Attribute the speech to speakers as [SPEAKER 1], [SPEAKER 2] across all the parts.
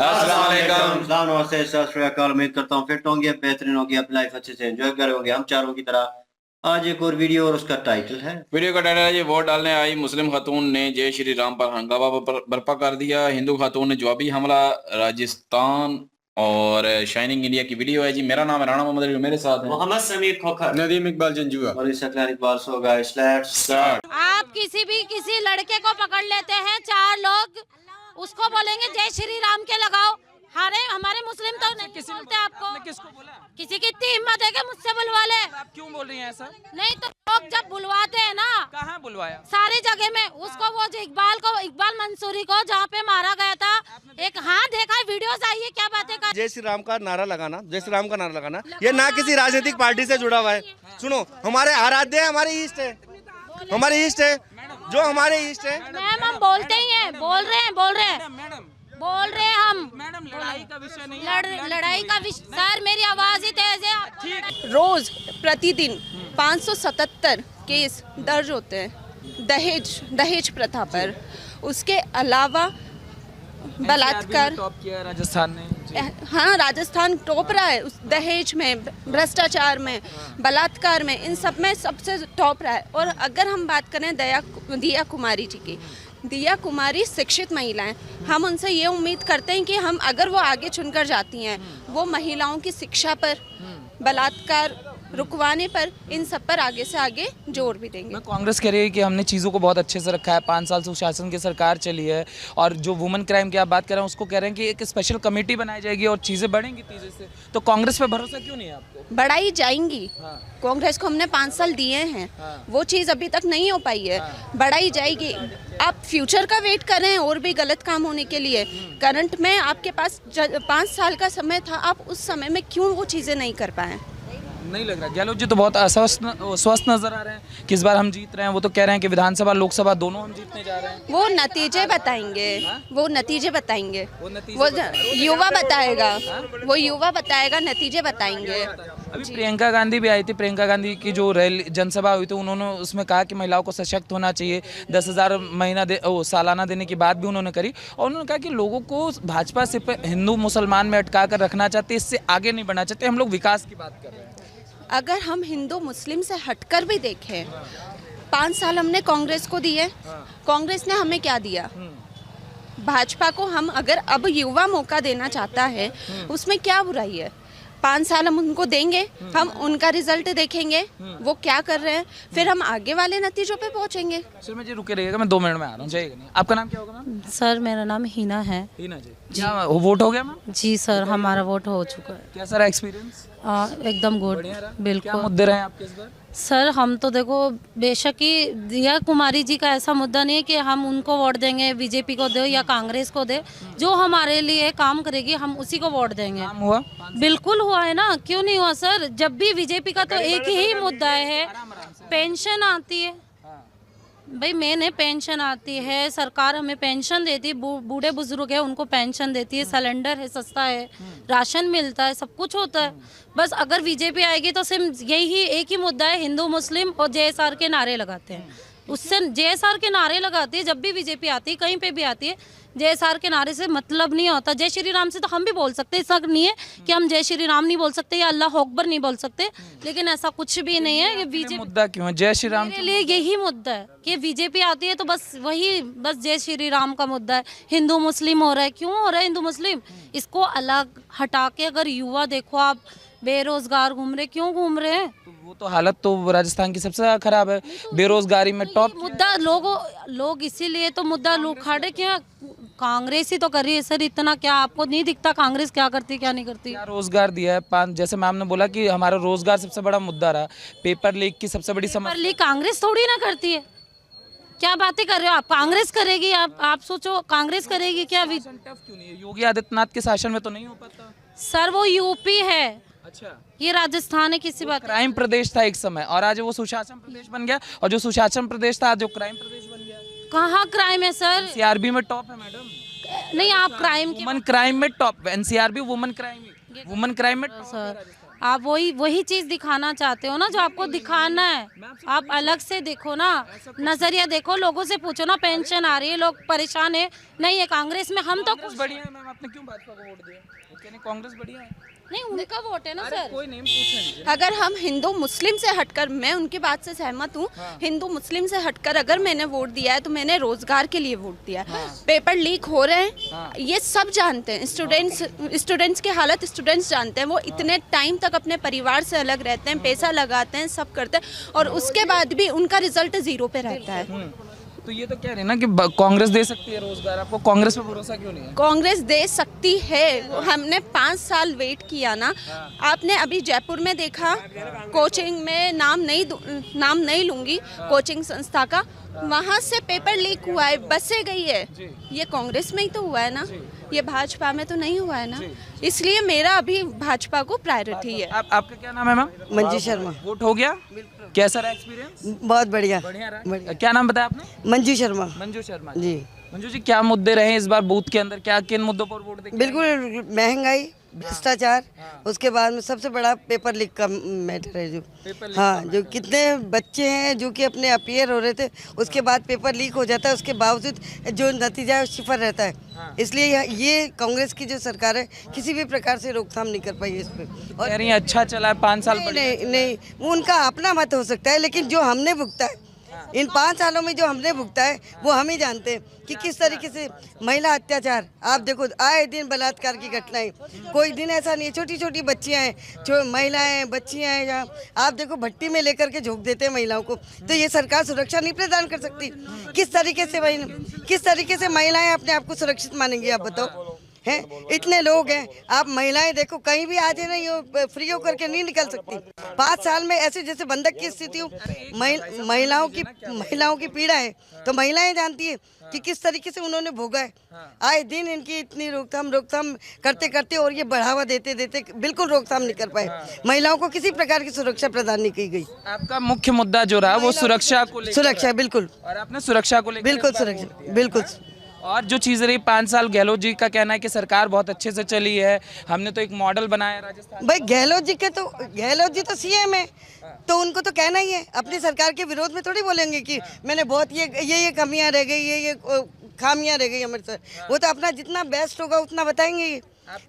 [SPEAKER 1] अस्सलाम वालेकुम।
[SPEAKER 2] नमस्ते, सत श्री अकाल। उम्मीद करता हूँ फिट होंगे, बेहतरीन होंगे, अपनी लाइफ अच्छे से एंजॉय कर रहे होंगे हम चारों की तरह। आज एक और वीडियो और उसका टाइटल है,
[SPEAKER 1] वीडियो का टाइटल है जी, वोट डालने आई मुस्लिम खातून ने जय श्री राम पर हंगामा बर्पा कर दिया। हिंदू खातून ने जवाबी हमला, राजस्थान और शाइनिंग इंडिया की वीडियो है जी। मेरा नाम है राणा मोहम्मद अली, मेरे साथ है
[SPEAKER 2] मोहम्मद समीर खोखर,
[SPEAKER 3] नदीम इकबाल जंजुआ
[SPEAKER 2] और इस Iqbal so guys, let's start.
[SPEAKER 4] आप किसी लड़के को पकड़ लेते हैं, चार लोग उसको बोलेंगे जय श्री राम के लगाओ। हमारे मुस्लिम तो नहीं बोलते आपको।
[SPEAKER 3] किसको बोला?
[SPEAKER 4] किसी की इतनी हिम्मत है कि मुझसे बुलवा ले।
[SPEAKER 3] आप क्यों बोल रही हैं ऐसा?
[SPEAKER 4] नहीं तो लोग जब बुलवाते हैं ना,
[SPEAKER 3] कहाँ बुलवाया?
[SPEAKER 4] सारी जगह में उसको, वो जो इकबाल मंसूरी को जहाँ पे मारा गया था, एक देखा वीडियोस आई है, क्या बातें कर।
[SPEAKER 5] जय श्री राम का नारा लगाना, जय श्री राम का नारा लगाना, ये ना किसी राजनीतिक पार्टी से जुड़ा हुआ है। सुनो, हमारे आराध्य है, हमारे ईष्ट है, हमारे ईष्ट है, जो हमारे ईष्ट है।
[SPEAKER 4] मैम हम बोलते ही हैं, बोल रहे हैं हम।
[SPEAKER 3] मैडम लड़ाई का विषय नहीं,
[SPEAKER 4] लड़ाई का विषय। सर मेरी आवाज ही तेज है।
[SPEAKER 6] रोज प्रतिदिन 577 केस दर्ज होते हैं दहेज प्रथा पर। उसके अलावा बलात्कार,
[SPEAKER 3] टॉप किया राजस्थान ने।
[SPEAKER 6] हाँ, राजस्थान टॉप रहा है उस दहेज में, भ्रष्टाचार में, बलात्कार में, इन सब में सबसे टॉप रहा है। और अगर हम बात करें दिया कुमारी जी की, दिया कुमारी शिक्षित महिलाएं, हम उनसे ये उम्मीद करते हैं कि हम, अगर वो आगे चुनकर जाती हैं, वो महिलाओं की शिक्षा पर, बलात्कार रुकवाने पर, इन सब पर आगे से आगे जोर भी देंगे।
[SPEAKER 3] कांग्रेस कह रही है कि हमने चीज़ों को बहुत अच्छे से रखा है, 5 साल सुशासन की सरकार चली है, और जो वुमेन क्राइम की आप बात कर रहे हैं उसको कह रहे हैं कि एक स्पेशल कमेटी बनाई जाएगी और चीज़ें बढ़ेंगी तेजी से। तो कांग्रेस पे भरोसा क्यों नहीं है आपको?
[SPEAKER 6] बढ़ाई जाएंगी।
[SPEAKER 3] हाँ।
[SPEAKER 6] कांग्रेस को हमने 5 साल दिए हैं।
[SPEAKER 3] हाँ।
[SPEAKER 6] वो चीज़ अभी तक नहीं हो पाई है। बढ़ाई जाएगी। आप फ्यूचर का वेट कर रहे हैं और भी गलत काम होने के लिए। करंट में आपके पास 5 साल का समय था, आप उस समय में क्यों वो चीज़ें नहीं कर पाए?
[SPEAKER 3] नहीं लग रहा। गहलोत जी तो बहुत स्वस्थ नजर आ रहे हैं कि इस बार हम जीत रहे हैं। वो तो कह रहे हैं कि विधानसभा लोकसभा दोनों हम जीतने जा रहे हैं।
[SPEAKER 6] वो नतीजे बताएंगे। वो नतीजे बताएंगे।
[SPEAKER 3] वो नतीजे
[SPEAKER 6] वो
[SPEAKER 3] बताएंगे।
[SPEAKER 6] युवा बताएगा। वो युवा बताएगा, नतीजे बताएंगे।
[SPEAKER 3] अभी प्रियंका गांधी भी आई थी। प्रियंका गांधी की जो रैली जनसभा हुई थी, उन्होंने उसमें कहा कि महिलाओं को सशक्त होना चाहिए। 10,000 सालाना देने की बात भी उन्होंने करी, और उन्होंने कहा कि लोगों को भाजपा सिर्फ हिंदू मुसलमान में अटका कर रखना चाहते, इससे आगे नहीं बढ़ना चाहते। हम लोग विकास की बात कर रहे हैं।
[SPEAKER 6] अगर हम हिंदू मुस्लिम से हटकर भी देखें, 5 साल हमने कांग्रेस को दिए। कांग्रेस ने हमें क्या दिया? भाजपा को हम, अगर अब युवा मौका देना चाहता है, उसमें क्या बुराई है? 5 साल हम उनको देंगे, हम उनका रिजल्ट देखेंगे, वो क्या कर रहे हैं, फिर हम आगे वाले नतीजों पे पहुंचेंगे।
[SPEAKER 3] शर्मा जी रुके रहिएगा, मैं 2 मिनट में आ रहा हूँ, जाइएगा नहीं। आपका नाम क्या होगा मैम?
[SPEAKER 4] सर मेरा नाम हिना है।
[SPEAKER 3] हीना जी। क्या वोट हो गया मैम?
[SPEAKER 4] जी सर, हमारा वोट हो चुका है।
[SPEAKER 3] कैसा रहा एक्सपीरियंस?
[SPEAKER 4] एकदम गुड,
[SPEAKER 3] क्या
[SPEAKER 4] बिल्कुल।
[SPEAKER 3] मुद्दे रहे आपके इस बार?
[SPEAKER 4] सर हम तो देखो, बेशक ही दिया कुमारी जी का ऐसा मुद्दा नहीं है कि हम उनको वोट देंगे, बीजेपी को दे या कांग्रेस को दे। जो हमारे लिए काम करेगी हम उसी को वोट देंगे।
[SPEAKER 3] काम हुआ?
[SPEAKER 4] बिल्कुल हुआ है ना, क्यों नहीं हुआ सर? जब भी बीजेपी का तो एक ही मुद्दा है, पेंशन आती है भाई, मेन है पेंशन आती है। सरकार हमें पेंशन देती है, बूढ़े बुजुर्ग है उनको पेंशन देती है, सिलेंडर है सस्ता है, राशन मिलता है, सब कुछ होता है। बस अगर बीजेपी आएगी तो सिर्फ यही एक ही मुद्दा है, हिंदू मुस्लिम और जेएसआर के नारे लगाते हैं। उससे जेएसआर के नारे लगाती है, जब भी बीजेपी आती है, कहीं पे भी आती है, जेएसआर के नारे से मतलब नहीं होता। जय श्री राम से तो हम भी बोल सकते हैं, ऐसा नहीं है कि हम जय श्री राम नहीं बोल सकते या अल्लाह अकबर नहीं बोल सकते, लेकिन ऐसा कुछ भी नहीं है कि बीजेपी।
[SPEAKER 3] मुद्दा क्यों है जय श्री राम
[SPEAKER 4] के लिए? यही मुद्दा है कि बीजेपी आती है तो बस जय श्री राम का मुद्दा है। हिंदू मुस्लिम हो रहा है, क्यों हो रहा है हिंदू मुस्लिम? इसको अलग हटा के अगर युवा देखो, आप बेरोजगार घूम रहे, क्यों घूम रहे हैं?
[SPEAKER 3] तो वो तो हालत तो राजस्थान की सबसे ज्यादा खराब है, बेरोजगारी में टॉप
[SPEAKER 4] मुद्दा लोग इसीलिए तो मुद्दा लोग खाड़े क्या, कांग्रेस ही तो कर रही है सर। इतना क्या आपको नहीं दिखता कांग्रेस क्या करती क्या नहीं करती?
[SPEAKER 3] क्या रोजगार दिया है? 5, जैसे मैम ने बोला कि हमारा रोजगार सबसे बड़ा मुद्दा रहा, पेपर लीक की सबसे बड़ी समस्या।
[SPEAKER 4] लीक कांग्रेस थोड़ी ना करती है, क्या बातें कर रहे हो आप? कांग्रेस करेगी? आप सोचो कांग्रेस करेगी क्या?
[SPEAKER 3] टफ क्यों नहीं है? योगी आदित्यनाथ के शासन में तो नहीं हो पाता
[SPEAKER 4] सर वो यूपी है।
[SPEAKER 3] अच्छा,
[SPEAKER 4] ये राजस्थान है, किसी बात।
[SPEAKER 3] क्राइम प्रदेश था एक समय, और आज वो सुशासन प्रदेश बन गया, और जो सुशासन प्रदेश था आज जो क्राइम प्रदेश बन गया।
[SPEAKER 4] कहाँ क्राइम है सर?
[SPEAKER 3] एनसीआरबी में टॉप है मैडम।
[SPEAKER 4] नहीं, आप क्राइम की
[SPEAKER 3] वुमन क्राइम में टॉप, एनसीआरबी वुमन क्राइम में
[SPEAKER 4] सर, आप वही चीज दिखाना चाहते हो ना जो आपको दिखाना है। आप अलग से देखो ना, नजरिया देखो, लोगों से पूछो ना, पेंशन आ रही है, लोग परेशान है, नहीं है कांग्रेस में, हम तो कुछ
[SPEAKER 3] बढ़िया है मैम, आपने क्यों भाजपा को वोट दिया? वो कह रहे कांग्रेस बढ़िया है।
[SPEAKER 4] नहीं, उनका वोट है ना सर।
[SPEAKER 3] कोई नहीं, पूछ लीजिए।
[SPEAKER 6] अगर हम हिंदू मुस्लिम से हटकर, मैं उनकी बात से सहमत हूँ, हिंदू मुस्लिम से हटकर अगर मैंने वोट दिया है तो मैंने रोजगार के लिए वोट दिया है। पेपर लीक हो रहे हैं, ये सब जानते हैं, स्टूडेंट्स की हालत स्टूडेंट्स जानते हैं। वो इतने टाइम तक अपने परिवार से अलग रहते हैं, पैसा लगाते हैं, सब करते हैं, और उसके बाद भी उनका रिजल्ट 0 पे रहता है।
[SPEAKER 3] तो ये तो कह रहे हैं ना कि कांग्रेस दे सकती है रोजगार, आपको कांग्रेस पे भरोसा क्यों नहीं है?
[SPEAKER 6] कांग्रेस दे सकती है, हमने 5 साल वेट किया ना। आपने अभी जयपुर में देखा, कोचिंग में नाम नहीं लूंगी, कोचिंग संस्था का, वहाँ से पेपर लीक हुआ है, बसें गई है। ये कांग्रेस में ही तो हुआ है ना, ये भाजपा में तो नहीं हुआ है ना। इसलिए मेरा अभी भाजपा को प्रायोरिटी है।
[SPEAKER 3] आपका क्या नाम है मैम?
[SPEAKER 7] मंजू शर्मा।
[SPEAKER 3] वोट हो गया? कैसा रहा एक्सपीरियंस?
[SPEAKER 7] बहुत बढ़िया।
[SPEAKER 3] बढ़िया रहा। क्या नाम बताया आपने?
[SPEAKER 7] मंजू शर्मा।
[SPEAKER 3] मंजू शर्मा
[SPEAKER 7] जी।
[SPEAKER 3] मंजू जी, क्या मुद्दे रहे इस बार बूथ के अंदर, क्या किन मुद्दों पर वोट देंगे?
[SPEAKER 7] बिल्कुल, महंगाई, भ्रष्टाचार, उसके बाद में सबसे बड़ा पेपर लीक का मैटर है। जो हाँ, जो कितने बच्चे हैं जो कि अपने अपीयर हो रहे थे, उसके बाद पेपर लीक हो जाता है, उसके बावजूद जो नतीजा है सिफर रहता है। इसलिए ये कांग्रेस की जो सरकार है किसी भी प्रकार से रोकथाम नहीं कर पाई इस पर। और
[SPEAKER 3] कह रही हैं अच्छा चला है 5 साल।
[SPEAKER 7] नहीं, वो उनका अपना मत हो सकता है, लेकिन जो हमने भुगता है इन 5 सालों में, जो हमने भुगता है वो हम ही जानते हैं कि किस तरीके से महिला अत्याचार, आप देखो आए दिन बलात्कार की घटनाएं, कोई दिन ऐसा नहीं है। छोटी छोटी बच्चियां हैं, जो महिलाएं हैं, बच्चियां हैं, जहाँ आप देखो भट्टी में लेकर के झोंक देते हैं महिलाओं को। तो ये सरकार सुरक्षा नहीं प्रदान कर सकती। किस तरीके से महिलाएं अपने आप को सुरक्षित मानेंगी, आप बताओ? हैं, इतने लोग हैं, आप महिलाएं देखो, कहीं भी आज है ना, ये फ्री होकर के नहीं निकल सकती। 5 साल में ऐसे जैसे बंधक की स्थिति हो, महिलाओं की पीड़ा है, तो महिलाएं जानती है कि किस तरीके से उन्होंने भोगा है। आए दिन इनकी इतनी रोकथाम करते करते और ये बढ़ावा देते बिल्कुल रोकथाम नहीं कर पाए। महिलाओं को किसी प्रकार की सुरक्षा प्रदान नहीं की गई।
[SPEAKER 3] आपका मुख्य मुद्दा जो रहा वो सुरक्षा को लेकर।
[SPEAKER 7] सुरक्षा, बिल्कुल।
[SPEAKER 3] और आपने सुरक्षा को लेकर
[SPEAKER 7] बिल्कुल सुरक्षा, बिल्कुल।
[SPEAKER 3] और जो चीज़ रही 5 साल, गहलोत जी का कहना है कि सरकार बहुत अच्छे से चली है, हमने तो एक मॉडल बनाया राजस्थान।
[SPEAKER 7] भाई गहलोत जी तो सीएम है, तो उनको तो कहना ही है। अपनी सरकार के विरोध में थोड़ी बोलेंगे कि मैंने बहुत ये कमियां रह गई, ये खामियां रह गई हमारे साथ। वो तो अपना जितना बेस्ट होगा उतना बताएंगे ये।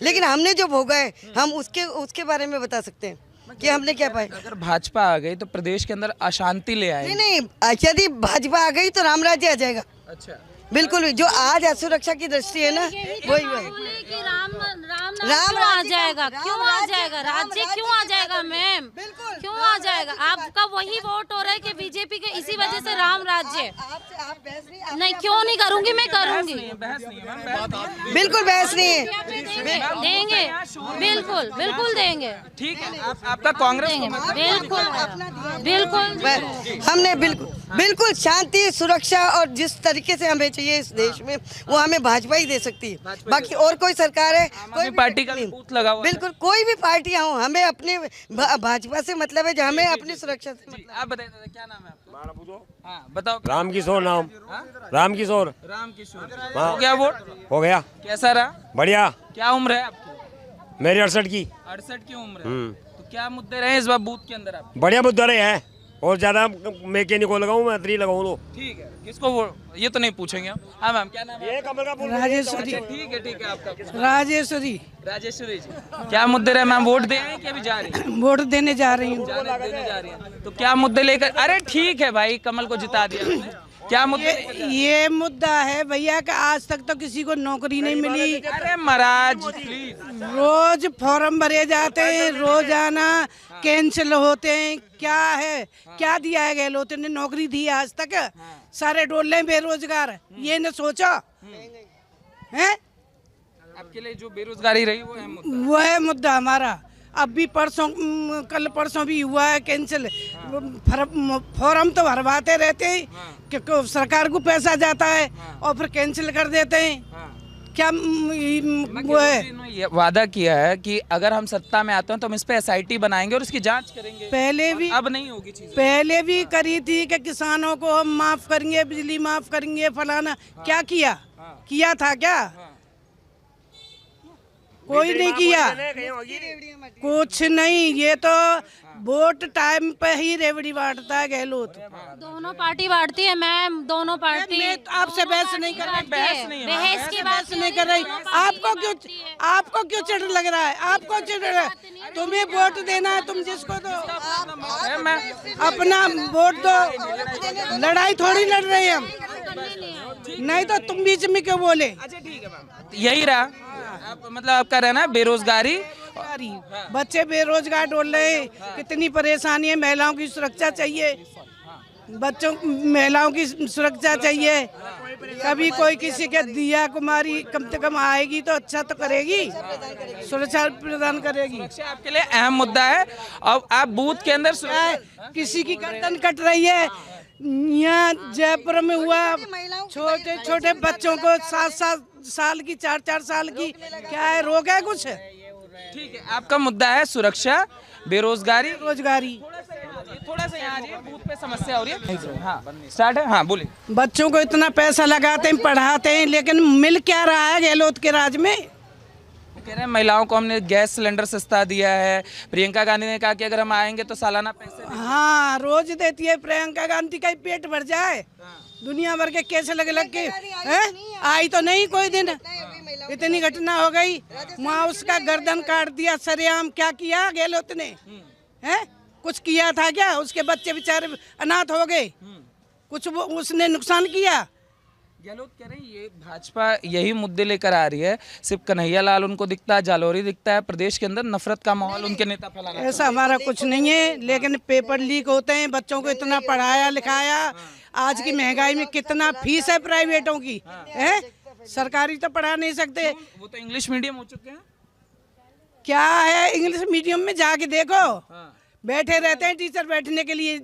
[SPEAKER 7] लेकिन हमने जो भोगा है, हम उसके बारे में बता सकते हैं कि हमने क्या पाया।
[SPEAKER 3] अगर भाजपा आ गई तो प्रदेश के अंदर अशांति ले आएगी।
[SPEAKER 7] नहीं, यदि भाजपा आ गई तो राम राज्य आ जाएगा।
[SPEAKER 3] अच्छा,
[SPEAKER 7] बिल्कुल। जो आज असुरक्षा की दृष्टि है ना, वही
[SPEAKER 4] राम आ जाएगा। क्यों आ जाएगा? राज्य क्यों आ जाएगा मैम? क्यों आ जाएगा? आपका वही वोट हो रहा है कि बीजेपी के, इसी वजह से राम राज्य। नहीं, क्यों नहीं करूंगी, मैं करूंगी।
[SPEAKER 7] बिल्कुल बहस नहीं है।
[SPEAKER 4] देंगे, बिल्कुल देंगे।
[SPEAKER 3] ठीक है, आपका कांग्रेस
[SPEAKER 4] बिल्कुल
[SPEAKER 7] हमने बिल्कुल शांति, सुरक्षा और जिस तरीके से हमें चाहिए इस देश में, वो हमें भाजपा ही दे सकती है। बाकी और कोई सरकार है, कोई
[SPEAKER 3] पार्टी का बूथ लगा हुआ है।
[SPEAKER 7] बिल्कुल, कोई भी पार्टियां हो, हमें अपने भाजपा से मतलब है, जो हमें अपनी सुरक्षा से मतलब।
[SPEAKER 3] आप बताइए दादा, क्या नाम है आपका? हाँ, बताओ।
[SPEAKER 8] रामकिशोर नाम। रामकिशोर।
[SPEAKER 3] हाँ। हो गया वोट?
[SPEAKER 8] हो गया।
[SPEAKER 3] कैसा रहा?
[SPEAKER 8] बढ़िया।
[SPEAKER 3] क्या उम्र है आपकी?
[SPEAKER 8] मेरी 68 की।
[SPEAKER 3] 68 की उम्र है। तो क्या मुद्दे रहे इस बार बूथ के अंदर आपके?
[SPEAKER 8] बढ़िया मुद्दा रहे हैं, और ज्यादा मैकेनिक को लगाऊं, मैं 3 लगाऊं लो।
[SPEAKER 3] ठीक है, किसको वोट, ये तो नहीं पूछेंगे हम। हाँ मैम, क्या नाम है?
[SPEAKER 8] ये कमल का फूल।
[SPEAKER 7] राजेश्वरी।
[SPEAKER 3] ठीक है आपका।
[SPEAKER 7] राजेश्वरी
[SPEAKER 3] राजेश्वरी जी, क्या मुद्दे रहे मैम? वोट दे रहे हैं कि अभी जा रही हैं?
[SPEAKER 7] वोट देने जा रही हूँ।
[SPEAKER 3] देने जा रही हैं। तो क्या मुद्दे लेकर? अरे ठीक है भाई, कमल को जिता दिया आपने। क्या मुद्दे?
[SPEAKER 9] ये मुद्दा है भैया कि आज तक तो किसी को नौकरी नहीं मिली।
[SPEAKER 3] अरे महाराज प्लीज।
[SPEAKER 9] रोज फॉर्म भरे जाते हैं, रोजाना कैंसिल होते हैं। क्या है, क्या दिया है गहलोत ने? नौकरी दी है आज तक? सारे डोले बेरोजगार, ये न सोचा है।
[SPEAKER 3] आपके लिए जो बेरोजगारी रही वो है मुद्दा।
[SPEAKER 9] वो है मुद्दा हमारा। अब भी कल परसों भी हुआ है कैंसिल। फॉर्म तो भरवाते रहते हैं कि सरकार को पैसा जाता है और फिर कैंसिल कर देते हैं। क्या वो है?
[SPEAKER 3] ये वादा किया है कि अगर हम सत्ता में आते हैं तो हम इस पे SIT बनाएंगे और इसकी जांच करेंगे।
[SPEAKER 9] पहले भी
[SPEAKER 3] अब नहीं होगी चीज।
[SPEAKER 9] पहले भी करी थी कि किसानों को हम माफ करेंगे, बिजली माफ करेंगे, फलाना। क्या किया था क्या? कोई नहीं किया, कुछ नहीं। ये तो वोट टाइम पे ही रेवड़ी बांटता है गहलोत।
[SPEAKER 4] दोनों पार्टी बांटती है मैम, दोनों पार्टी।
[SPEAKER 9] मैं आपसे बहस नहीं कर रही,
[SPEAKER 4] बहस की बात
[SPEAKER 9] नहीं कर रही। आपको क्यों चिढ़ लग रहा है? आपको चिढ़ रहा है? तुम्हें वोट देना है, तुम जिसको दो, अपना वोट दो। लड़ाई थोड़ी लड़ रहे हैं हम, नहीं तो तुम बीच में क्यों बोले?
[SPEAKER 3] यही रहा मतलब आपका रहना बेरोजगारी,
[SPEAKER 9] बच्चे बेरोजगार डोल रहे हैं। कितनी परेशानी है, महिलाओं की सुरक्षा चाहिए, बच्चों महिलाओं की सुरक्षा चाहिए। कभी कोई किसी के दिया कुमारी कम से कम आएगी तो अच्छा तो करेगी, सुरक्षा प्रदान करेगी।
[SPEAKER 3] आपके लिए अहम मुद्दा है। अब आप बूथ के अंदर
[SPEAKER 9] किसी की गर्दन कट रही है, यहाँ जयपुर में हुआ, छोटे छोटे बच्चों को 7-7 साल की, 4-4 साल की, क्या है, रोग है कुछ?
[SPEAKER 3] ठीक है, आपका मुद्दा है सुरक्षा, बेरोजगारी,
[SPEAKER 9] रोजगारी।
[SPEAKER 3] थोड़ा सा यहाँ आइए, बूथ पे समस्या हो रही है। हाँ स्टार्ट है, हाँ बोलिए।
[SPEAKER 9] बच्चों को इतना पैसा लगाते हैं, पढ़ाते हैं, लेकिन मिल क्या रहा है गहलोत के राज में?
[SPEAKER 3] कह रहे हैं महिलाओं को हमने गैस सिलेंडर सस्ता दिया है। प्रियंका गांधी ने कहा कि अगर हम आएंगे तो सालाना पैसे।
[SPEAKER 9] हाँ, रोज देती है प्रियंका गांधी का ही पेट भर जाए। दुनिया भर के केस लग के हैं, आई तो नहीं कोई दिन। इतनी घटना हो गई, वहाँ उसका गर्दन काट दिया सरेआम। क्या किया गहलोत ने? हैं, कुछ किया था क्या? उसके बच्चे बेचारे अनाथ हो गए, कुछ वो उसने नुकसान किया?
[SPEAKER 3] गहलोत कह रहे हैं ये भाजपा यही मुद्दे लेकर आ रही है, सिर्फ कन्हैया लाल उनको दिखता है, जालौरी दिखता है, प्रदेश के अंदर नफरत का माहौल उनके नेता फैलाना।
[SPEAKER 9] ऐसा हमारा कुछ नहीं है, लेकिन पेपर लीक होते हैं, बच्चों को इतना पढ़ाया लिखाया। आज की महंगाई में कितना फीस है प्राइवेटों की, है? सरकारी तो पढ़ा नहीं सकते।
[SPEAKER 3] वो तो इंग्लिश मीडियम हो चुके हैं।
[SPEAKER 9] क्या है इंग्लिश मीडियम में? जाके देखो, बैठे रहते हैं टीचर, बैठने के लिए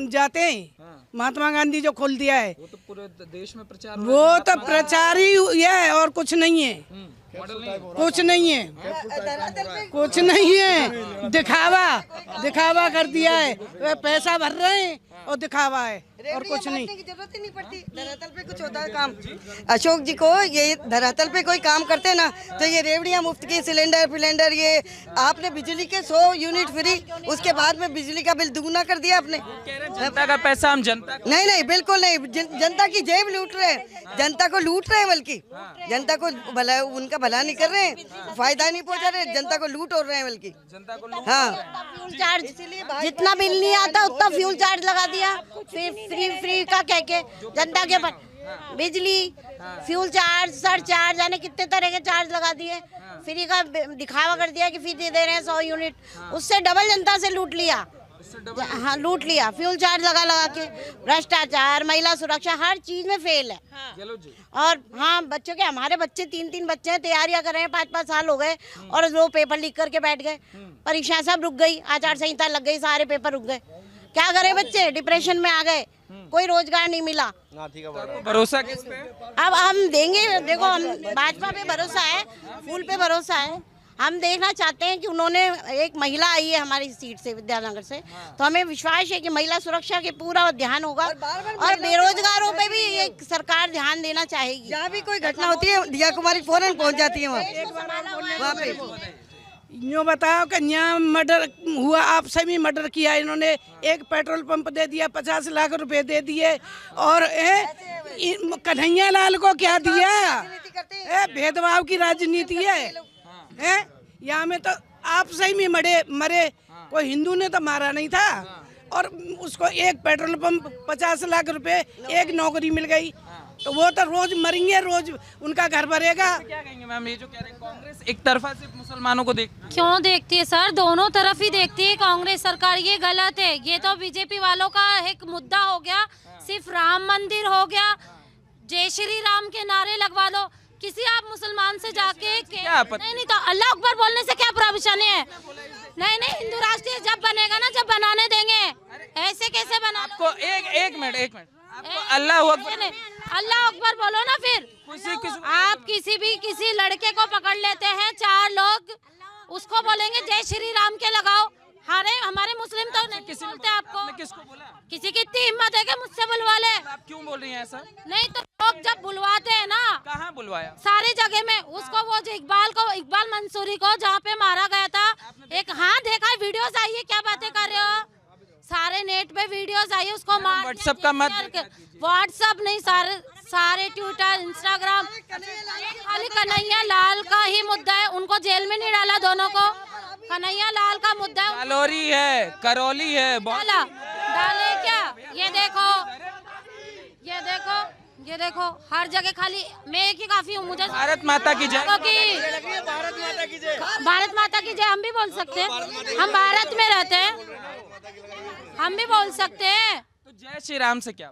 [SPEAKER 9] जाते हैं। महात्मा गांधी जो खोल दिया है,
[SPEAKER 3] वो तो पूरे देश में प्रचार,
[SPEAKER 9] वो तो प्रचार ही है और कुछ नहीं है। कुछ नहीं है, कुछ नहीं है, दिखावा कर दिया है। पैसा भर रहे हैं और दिखावा है और कुछ नहीं।
[SPEAKER 7] जरूरत ही नहीं पड़ती, धरातल पे कुछ होता है काम। अशोक जी को ये धरातल पे कोई काम करते ना तो ये रेवड़ियाँ मुफ्त की, सिलेंडर, ये आपने बिजली के 100 यूनिट फ्री, उसके बाद में बिजली का बिल दुगुना कर दिया आपने।
[SPEAKER 3] जनता का पैसा हम जनता
[SPEAKER 7] नहीं, बिल्कुल नहीं। जनता की जेब लूट रहे हैं, जनता को लूट रहे हैं, बल्कि जनता को भला, उनका भला नहीं कर रहे हैं, फायदा नहीं पहुंचा रहे, जनता को लूट हो रहे हैं बल्कि। हाँ,
[SPEAKER 10] फ्यूल चार्ज जितना बिल नहीं आता उतना फ्यूल चार्ज लगा दिया, फिर फ्री का कह के जनता के ऊपर बिजली, फ्यूल चार्ज, सर चार्ज, यानी कितने तरह के चार्ज लगा दिए। फ्री का दिखावा कर दिया कि फ्री दे रहे हैं 100 यूनिट, उससे डबल जनता से लूट लिया। हाँ, लूट लिया, फ्यूल चार्ज लगा के। भ्रष्टाचार, महिला सुरक्षा, हर चीज में फेल है। और हाँ, बच्चों के, हमारे बच्चे 3-3 बच्चे हैं, तैयारियां कर रहे हैं, 5-5 साल हो गए और वो पेपर लीक करके बैठ गए। परीक्षा सब रुक गई, आचार संहिता लग गई, सारे पेपर रुक गए। क्या करें बच्चे? डिप्रेशन में आ गए, कोई रोजगार नहीं मिला।
[SPEAKER 3] भरोसा किस पे?
[SPEAKER 10] अब हम देंगे, देखो हम भाजपा पे भरोसा है, फूल पे भरोसा है। हम देखना चाहते हैं कि उन्होंने, एक महिला आई है हमारी सीट से, विद्यानगर से, तो हमें विश्वास है कि महिला सुरक्षा के पूरा ध्यान होगा और बेरोजगारों पे भी एक सरकार ध्यान देना चाहेगी।
[SPEAKER 7] जहाँ भी कोई घटना होती है दिया कुमारी फौरन पहुँच जाती है वहाँ पे।
[SPEAKER 9] यूँ बताओ कि यहाँ मर्डर हुआ, आपसे भी मर्डर किया इन्होंने, एक पेट्रोल पंप दे दिया, 50 लाख रुपए दे दिए, और कन्हैया लाल को क्या दिया? भेदभाव की राजनीति है। यहाँ में तो आपसे ही मरे, कोई हिंदू ने तो मारा नहीं था, और उसको एक पेट्रोल पंप, 50 लाख रुपए, एक नौकरी मिल गई, तो वो तो रोज मरेंगे, रोज उनका घर भरेगा।
[SPEAKER 3] क्या कहेंगे मैम, ये जो कह रहे हैं कांग्रेस एक तरफा सिर्फ मुसलमानों को देखती है?
[SPEAKER 4] क्यों देखती है सर? दोनों तरफ ही देखती है कांग्रेस सरकार, ये गलत है। ये तो बीजेपी वालों का एक मुद्दा हो गया, सिर्फ राम मंदिर हो गया, जय श्री राम के नारे लगवा लो। किसी आप मुसलमान से जाके नहीं तो अल्लाह अकबर बोलने से क्या प्रॉब्लम है? नहीं, हिंदू राष्ट्रीय जब बनेगा ना, जब बनाने देंगे। ऐसे कैसे बना?
[SPEAKER 3] आपको एक मिनट आपको
[SPEAKER 4] अल्लाह अकबर बोलो ना। फिर आप किसी लड़के को पकड़ लेते हैं, 4 लोग, उसको बोलेंगे जय श्री राम के लगाओ। हमारे मुस्लिम तो
[SPEAKER 3] किसी ने
[SPEAKER 4] बोलते आपको?
[SPEAKER 3] आपने किसको बोला?
[SPEAKER 4] किसी की इतनी हिम्मत है कि मुझसे बुलवा ले?
[SPEAKER 3] आप क्यों बोल रही हैं ऐसा?
[SPEAKER 4] नहीं तो लोग जब बुलवाते हैं ना
[SPEAKER 3] कहाँ बुलवाया?
[SPEAKER 4] सारी जगह में, उसको वो जो इकबाल मंसूरी को जहाँ पे मारा गया था, एक हाँ देखा है, वीडियोस आई है, क्या बातें कर रहे हो? सारे नेट पे वीडियोस आई है, उसको मार
[SPEAKER 3] व्हाट्सएप का मत
[SPEAKER 4] व्हाट्सएप नहीं, सारे ट्विटर, इंस्टाग्राम, खाली कन्हैया लाल का ही मुद्दा है, उनको जेल में नहीं डाला दोनों को, कन्हैया लाल का मुद्दा है।
[SPEAKER 3] जालौरी है, करौली है,
[SPEAKER 4] डाला डाले क्या? ये देखो, ये देखो, ये देखो, हर जगह खाली मैं एक ही काफी हूँ, मुझे
[SPEAKER 3] भारत माता की जय।
[SPEAKER 5] भारत माता की जय।
[SPEAKER 4] भारत माता की जय हम भी बोल सकते हैं, हम भारत में रहते हैं, हम भी बोल सकते हैं।
[SPEAKER 3] तो जय श्री राम से क्या?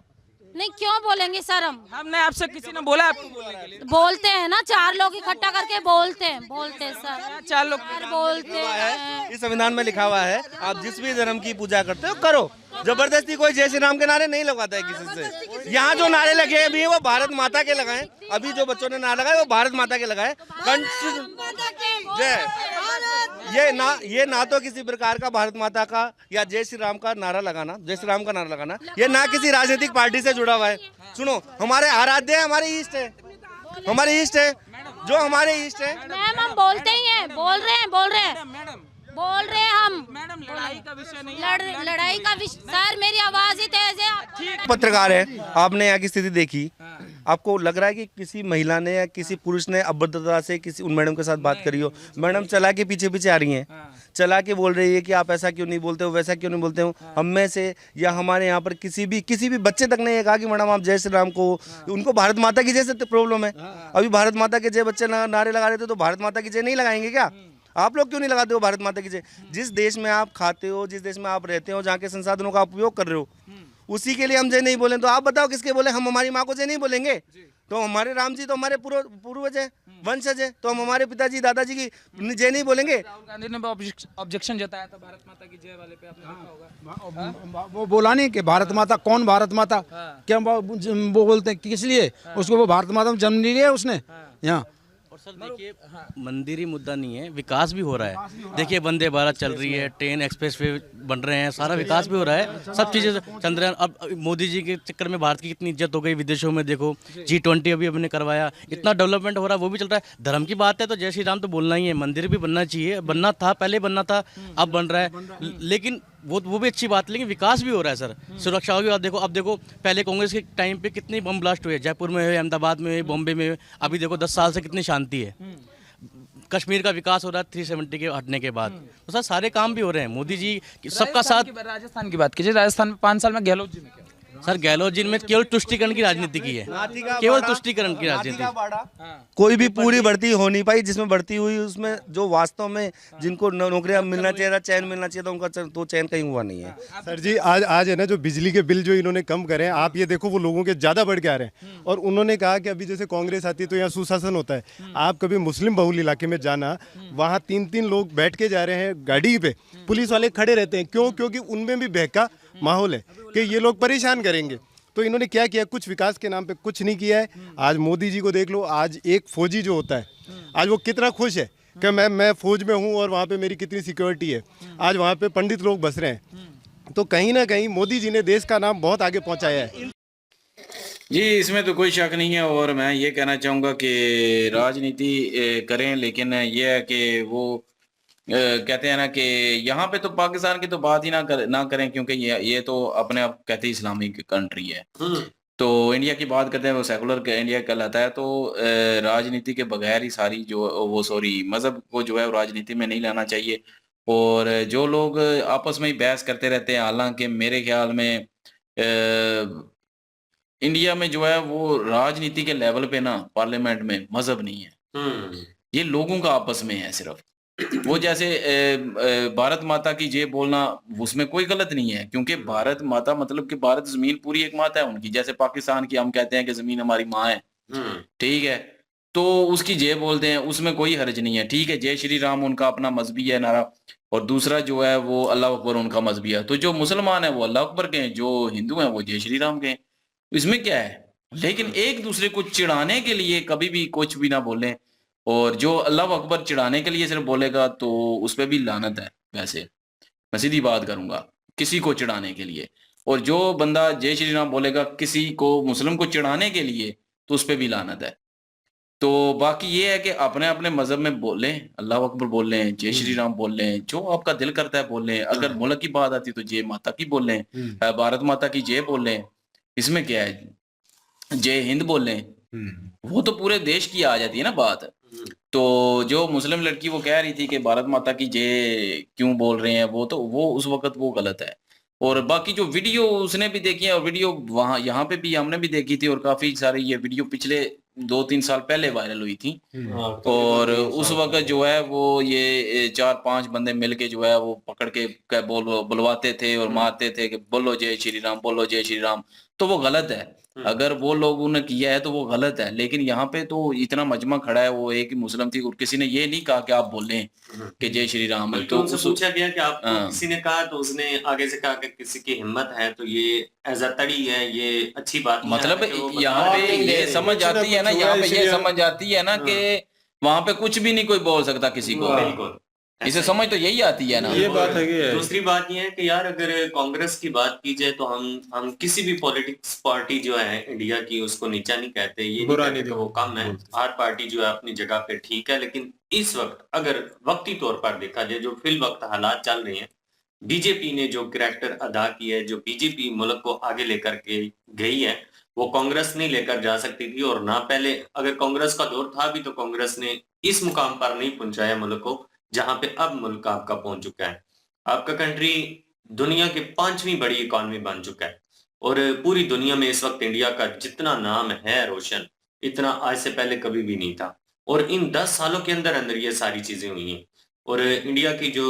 [SPEAKER 4] नहीं क्यों बोलेंगे सर?
[SPEAKER 3] हमने आपसे, किसी ने बोला आपको बोलने के लिए?
[SPEAKER 4] बोलते हैं ना, 4 लोग इकट्ठा करके बोलते हैं सर,
[SPEAKER 3] 4 लोग
[SPEAKER 4] बोलते हैं।
[SPEAKER 5] इस संविधान में लिखा हुआ है आप जिस भी धर्म की पूजा करते हो करो, जबरदस्ती कोई जय श्री राम के नारे नहीं लगवाता है किसी से। यहाँ जो नारे लगे अभी वो भारत माता के लगाए, अभी जो बच्चों ने नारे लगाए वो भारत माता के लगाए। ये ना तो किसी प्रकार का भारत माता का या जय श्री राम का नारा लगाना, जय श्री राम का नारा लगाना, ये ना किसी राजनीतिक पार्टी से जुड़ा हुआ है। सुनो, हमारे आराध्य है, हमारे इष्ट है, हमारे इष्ट है, जो हमारे इष्ट है।
[SPEAKER 4] मैम हम बोलते ही हैं, बोल रहे हैं हम।
[SPEAKER 3] मैडम लड़ाई का विषय नहीं,
[SPEAKER 4] लड़ाई का विषय सर, मेरी आवाज ही तेज है।
[SPEAKER 5] पत्रकार है, आपने यहाँ की स्थिति देखी, आपको लग रहा है कि किसी महिला ने या किसी पुरुष ने अभद्रता से किसी उन मैडम के साथ बात करी हो? मैडम चला के पीछे पीछे आ रही हैं, चला के बोल रही है कि आप ऐसा क्यों नहीं बोलते हो, वैसा क्यों नहीं बोलते हो। हम में से या हमारे यहाँ पर किसी भी बच्चे तक ने ये कहा कि मैडम आप जय श्री राम को, उनको भारत माता की जय से प्रॉब्लम है। अभी भारत माता के जय बच्चे नारे लगा रहे थे, तो भारत माता की जय नहीं लगाएंगे क्या? आप लोग क्यों नहीं लगाते हो भारत माता की जय? जिस देश में आप खाते हो, जिस देश में आप रहते हो, जहाँ के संसाधनों का आप उपयोग कर रहे हो, उसी के लिए हम जय नहीं बोलें तो आप बताओ किसके बोले? हम हमारी माँ को जय नहीं बोलेंगे? तो हमारे राम जी तो हमारे पूर्वज है, वंशज है, तो हम हमारे पिताजी दादाजी की जय नहीं बोलेंगे?
[SPEAKER 3] राहुल गांधी ने ऑब्जेक्शन जताया था भारत माता की जय वाले पे, आपने देखा होगा।
[SPEAKER 11] वो बोला नहीं कि भारत माता कौन, भारत माता क्या वो बोलते हैं किस लिए? उसको वो भारत माता में जन्म नहीं लिया उसने यहाँ।
[SPEAKER 12] और सर देखिए, मंदिर ही मुद्दा नहीं है, विकास भी हो रहा है। देखिए वंदे भारत चल रही है, ट्रेन एक्सप्रेस वे बन रहे हैं, सारा विकास भी हो रहा है, सब चीज़ें चंद्रयान। अब मोदी जी के चक्कर में भारत की कितनी इज्जत हो गई विदेशों में, देखो G20 अभी हमने करवाया, इतना डेवलपमेंट हो रहा है, वो भी चल रहा है। धर्म की बात है तो जय श्री राम तो बोलना ही है, मंदिर भी बनना चाहिए, बनना था पहले, बनना था अब बन रहा है, लेकिन वो भी अच्छी बात, लेकिन विकास भी हो रहा है सर। सुरक्षा की बात देखो, अब देखो पहले कांग्रेस के टाइम पे कितने बम ब्लास्ट हुए, जयपुर में हुए, अहमदाबाद में हुए, बॉम्बे में हुए, अभी देखो 10 साल से कितनी शांति है। कश्मीर का विकास हो रहा है 370 के हटने के बाद, तो सर सारे काम भी हो रहे हैं। मोदी जी सबका साथ।
[SPEAKER 3] राजस्थान की बात कीजिए, राजस्थान में 5 साल में गहलोत जी ने क्या?
[SPEAKER 12] सर गहलोत जी ने केवल तुष्टिकरण की राजनीति की है, केवल तुष्टिकरण की राजनीति।
[SPEAKER 5] कोई भी पूरी भर्ती हो नहीं पाई, जिसमें भर्ती हुई उसमें जो वास्तव में जिनको नौकरियां मिलना चाहिए था, चयन मिलना चाहिए था, उनका तो चयन कहीं हुआ नहीं है।
[SPEAKER 13] सर जी आज है ना, जो बिजली के बिल जो इन्होंने कम करे हैं, आप ये देखो वो लोगों के ज़्यादा बढ़ के आ रहे हैं। और उन्होंने कहा कि अभी जैसे कांग्रेस आती है तो यहाँ सुशासन होता है, आप कभी मुस्लिम बहुल इलाके में जाना, वहाँ 3-3 लोग बैठ के जा रहे हैं गाड़ी पे, पुलिस वाले खड़े रहते हैं। क्यों? क्योंकि उनमें भी बहका माहौल है कि ये लोग परेशान करेंगे। तो इन्होंने क्या किया? कुछ विकास के नाम पे कुछ नहीं किया है। आज मोदी जी को देख लो, आज एक फौजी जो होता है, आज वो कितना खुश है कि मैं फौज में हूँ और वहाँ पे मेरी कितनी सिक्योरिटी है। आज वहाँ पे पंडित लोग बस रहे हैं। तो कहीं ना कहीं मोदी जी ने देश का नाम बहुत आगे पहुँचाया है।
[SPEAKER 1] जी, इसमें तो कोई शक नहीं है। और मैं ये कहना चाहूँगा कि राजनीति करें, लेकिन ये है कि वो कहते हैं ना कि यहाँ पे तो पाकिस्तान की तो बात ही ना करें, क्योंकि ये तो अपने आप कहते हैं इस्लामिक कंट्री है। तो इंडिया की बात करते हैं, वो सेकुलर इंडिया कहलाता है। तो राजनीति के बगैर ही सारी मजहब को जो है राजनीति में नहीं लाना चाहिए। और जो लोग आपस में ही बहस करते रहते हैं, हालांकि मेरे ख्याल में इंडिया में जो है वो राजनीति के लेवल पे ना, पार्लियामेंट में मजहब नहीं है, ये लोगों का आपस में है सिर्फ। वो जैसे भारत माता की जय बोलना, उसमें कोई गलत नहीं है, क्योंकि भारत माता मतलब कि भारत जमीन पूरी एक माता है उनकी। जैसे पाकिस्तान की हम कहते हैं कि जमीन हमारी माँ है, ठीक है, तो उसकी जय बोलते हैं, उसमें कोई हर्ज नहीं है। ठीक है, जय श्री राम उनका अपना मजहबी है नारा, और दूसरा जो है वो अल्लाह अकबर उनका मजहबी है। तो जो मुसलमान है वो अल्लाह अकबर के हैं, जो हिंदू हैं वो जय श्री राम के हैं, इसमें क्या है? लेकिन एक दूसरे को चिढ़ाने के लिए कभी भी कुछ भी ना बोलें, और जो अल्लाह अकबर चिढ़ाने के लिए सिर्फ बोलेगा तो उस पर भी लानत है। वैसे मैं सीधी बात करूंगा, किसी को चिढ़ाने के लिए, और जो बंदा जय श्री राम बोलेगा किसी को मुस्लिम को चिढ़ाने के लिए तो उस पर भी लानत है। तो बाकी ये है कि अपने अपने मजहब में बोलें, अल्लाह अकबर बोल लें, जय श्री राम बोल लें, जो आपका दिल करता है बोल लें। अगर मुल्क की बात आती है तो जय माता की बोल लें, भारत माता की जय बोल लें, इसमें क्या है, जय हिंद बोल लें, वो तो पूरे देश की आ जाती है ना बात। तो जो मुस्लिम लड़की वो कह रही थी कि भारत माता की जय क्यों बोल रहे हैं, वो उस वक्त वो गलत है। और बाकी जो वीडियो उसने भी देखी है, और वीडियो वहां यहाँ पे भी हमने भी देखी थी, और काफी सारी ये वीडियो पिछले 2-3 साल पहले वायरल हुई थी। और उस वक्त जो है वो ये 4-5 बंदे मिलके जो है वो पकड़ के बुलवाते थे और मारते थे कि बोलो जय श्री राम, बोलो जय श्री राम। तो वो गलत है, अगर वो लोगों ने किया है तो वो गलत है। लेकिन यहाँ पे तो इतना मजमा खड़ा है, वो एक मुस्लिम थी और किसी ने ये नहीं कहा कि आप बोलें कि जय श्री राम है।
[SPEAKER 14] तो उनसे पूछा गया कि आप किसी ने कहा, तो उसने आगे से कहा कि किसी की हिम्मत है तो ये एज अ तड़ी है, ये अच्छी बात नहीं
[SPEAKER 1] मतलब
[SPEAKER 14] है।
[SPEAKER 1] यहाँ पे ये समझ आती है ना, यहाँ पे ये समझ आती है ना कि वहां पे कुछ भी नहीं कोई बोल सकता किसी को।
[SPEAKER 14] बिल्कुल,
[SPEAKER 1] इसे समझ तो यही आती है ना।
[SPEAKER 14] ये बात है कि दूसरी बात ये है कि यार अगर कांग्रेस की बात की जाए तो हम किसी भी पॉलिटिक्स पार्टी जो है इंडिया की उसको नीचा नहीं कहते, ये नहीं कहते कि वो कम है। हर पार्टी जो है अपनी जगह पे ठीक है। लेकिन इस वक्त अगर वक्ती तौर पर देखा जाए, जो फिल वक्त हालात चल रहे हैं, बीजेपी ने जो कैरेक्टर अदा किया है, जो बीजेपी मुल्क को आगे लेकर के गई है, वो कांग्रेस नहीं लेकर जा सकती थी। और ना पहले, अगर कांग्रेस का दौर था भी तो कांग्रेस ने इस मुकाम पर नहीं पहुंचाया मुल्क को जहां पे अब मुल्क आपका पहुंच चुका है। आपका कंट्री दुनिया की 5वीं बड़ी इकॉनमी बन चुका है, और पूरी दुनिया में इस वक्त इंडिया का जितना नाम है रोशन, इतना आज से पहले कभी भी नहीं था। और इन 10 सालों के अंदर अंदर ये सारी चीजें हुई हैं। और इंडिया की जो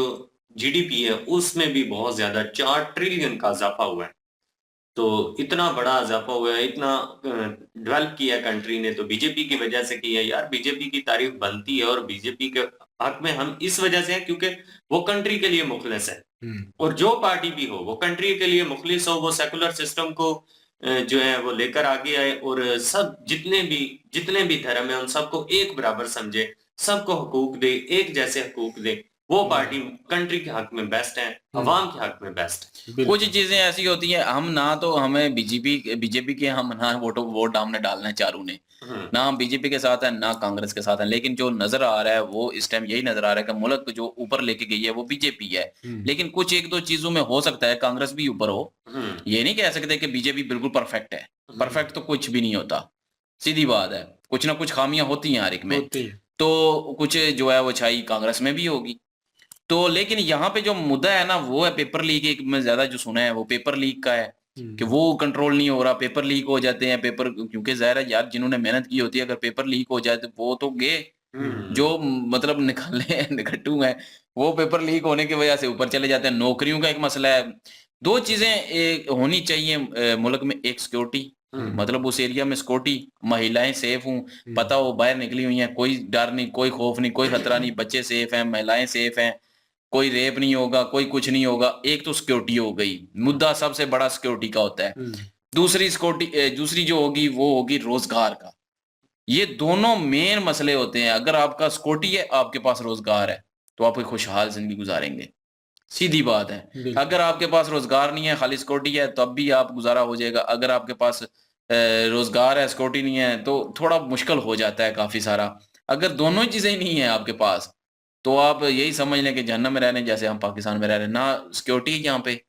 [SPEAKER 14] जीडीपी है उसमें भी बहुत ज्यादा 4 ट्रिलियन का इजाफा हुआ है। तो इतना बड़ा इजाफा हुआ है, इतना डेवलप किया कंट्री ने, तो बीजेपी की वजह से किया है। यार बीजेपी की तारीफ बनती है, और बीजेपी के हक में हम इस वजह से हैं क्योंकि वो कंट्री के लिए मुखलिस है। और जो पार्टी भी हो वो कंट्री के लिए मुखलिस हो, वो सेकुलर सिस्टम को जो है वो लेकर आगे आए, और सब जितने भी धर्म है उन सबको एक बराबर समझे, सबको हुकूक दे, एक जैसे हुकूक दे। वो पार्टी कंट्री के हक में बेस्ट है, अवाम के हक में बेस्ट है।
[SPEAKER 1] कुछ चीजें ऐसी होती हैं, हम ना तो हमें बीजेपी के हम ना वोट हमने डालना है चारों ने, ना हम बीजेपी के साथ है ना कांग्रेस के साथ है। लेकिन जो नजर आ रहा है वो इस टाइम यही नजर आ रहा है कि मुल्क जो ऊपर लेके गई है वो बीजेपी है। लेकिन कुछ 1-2 चीजों में हो सकता है कांग्रेस भी ऊपर हो। ये नहीं कह सकते कि बीजेपी बिल्कुल परफेक्ट है, परफेक्ट तो कुछ भी नहीं होता, सीधी बात है। कुछ ना कुछ खामियां होती हैं हर एक में, तो कुछ जो है वो छाई कांग्रेस में भी होगी। तो लेकिन यहाँ पे जो मुद्दा है ना वो है पेपर लीक। एक में ज्यादा जो सुना है वो पेपर लीक का है कि वो कंट्रोल नहीं हो रहा, पेपर लीक हो जाते हैं पेपर, क्योंकि जाहिर है यार जिन्होंने मेहनत की होती है, अगर पेपर लीक हो जाए तो वो तो गए, जो मतलब निकालने निकट्टू हैं वो पेपर लीक होने की वजह से ऊपर चले जाते हैं। नौकरियों का एक मसला है। 2 चीजें एक होनी चाहिए मुल्क में, एक सिक्योरिटी, मतलब उस एरिया में सिक्योरिटी, महिलाएं सेफ हूँ, पता हो बाहर निकली हुई हैं, कोई डर नहीं, कोई खौफ नहीं, कोई खतरा नहीं, बच्चे सेफ हैं, महिलाएं सेफ हैं, कोई रेप नहीं होगा, कोई कुछ नहीं होगा। एक तो सिक्योरिटी हो गई, मुद्दा सबसे बड़ा सिक्योरिटी का होता है। दूसरी जो होगी वो होगी रोजगार का। ये दोनों मेन मसले होते हैं। अगर आपका सिक्योरिटी है, आपके पास रोजगार है, तो आप एक खुशहाल जिंदगी गुजारेंगे, सीधी बात है। अगर आपके पास रोजगार नहीं है, खाली सिक्योरिटी है, तब भी आप गुजारा हो जाएगा। अगर आपके पास रोजगार है, सिक्योरिटी नहीं है, तो थोड़ा मुश्किल हो जाता है काफी सारा। अगर दोनों चीजें ही नहीं है आपके पास तो आप यही समझ लें कि जहन्नम में रह रहे हैं, जैसे हम पाकिस्तान में रह रहे हैं। ना सिक्योरिटी है यहाँ पे,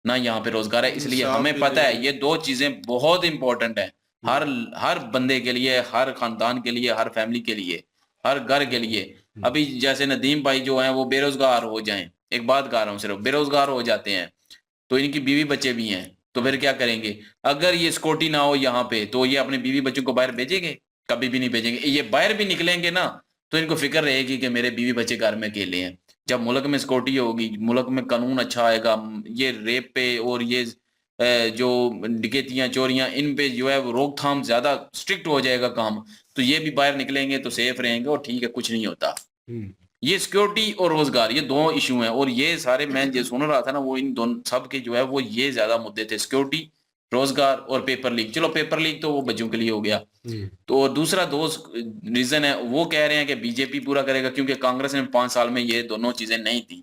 [SPEAKER 1] ना यहाँ पे रोजगार है। इसलिए हमें पता है ये 2 चीजें बहुत इंपॉर्टेंट है हर बंदे के लिए, हर खानदान के लिए, हर फैमिली के लिए, हर घर के लिए। अभी जैसे नदीम भाई जो हैं वो बेरोजगार हो जाएं, एक बात कह रहा हूँ, सिर्फ बेरोजगार हो जाते हैं तो इनकी बीवी बच्चे भी हैं, तो फिर क्या करेंगे? अगर ये सिक्योरिटी ना हो यहाँ पे तो ये अपने बीवी बच्चों को बाहर भेजेंगे? कभी भी नहीं भेजेंगे। ये बाहर भी निकलेंगे ना तो इनको फिक्र रहेगी कि मेरे बीवी बच्चे घर में अकेले हैं। जब मुल्क में सिक्योरिटी होगी, मुल्क में कानून अच्छा आएगा, ये रेप पे और ये जो डकैतियां चोरियां इन पे जो है वो रोकथाम ज्यादा स्ट्रिक्ट हो जाएगा काम, तो ये भी बाहर निकलेंगे तो सेफ रहेंगे और ठीक है, कुछ नहीं होता। ये सिक्योरिटी और रोजगार ये 2 इशू हैं। और ये सारे मैं जो सुन रहा था ना वो इन दोनों सब के जो है वो ये ज्यादा मुद्दे थे, सिक्योरिटी, रोजगार और पेपर लीक। चलो पेपर लीक तो वो बच्चों के लिए हो गया। तो दूसरा 2 रीजन है, वो कह रहे हैं कि बीजेपी पूरा करेगा क्योंकि कांग्रेस ने 5 साल में ये दोनों चीजें नहीं थी।